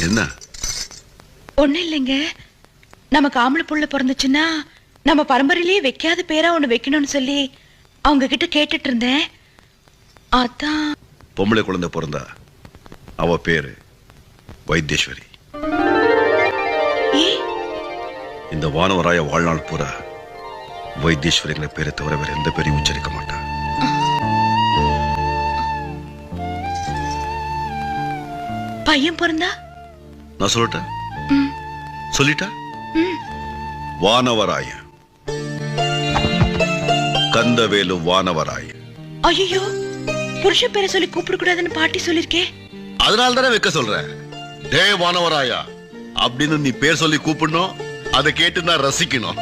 என்ன? ஒண்ணு இல்லைங்க, நமக்கு ஆம்பளை புள்ள பிறந்துச்சுன்னா நம்ம பரம்பரையிலேயே வைக்காத பேரா ஒண்ணு வைக்கணும்னு சொல்லி அவங்க கிட்ட கேட்டுட்டு இருந்தேன். அதான். பொம்பளை குழந்தை பிறந்தா அவ பேரு வைத்தீஸ்வரி. இந்த வானவராய வாழ்நாள் பூரா வைத்தீஸ்வரிங்கிற பேரை தவிர வேற எந்த பேரையும் உச்சரிக்க மாட்டா. பையன் பிறந்தா நான் சொல்லட்டேன்? சொல்லிட்டா? வானவராய, கந்தவேலு வானவராய. ஐயோ, புருஷ பேரை சொல்லி கூப்பிட கூடாதுன்னு பாட்டி சொல்லிருக்கே. அதனால தானே வைக்க சொல்றேன். டே வானவராயா அப்படின்னு நீ பேர் சொல்லி கூப்பிடணும். அதை கேட்டு நான் ரசிக்கணும்.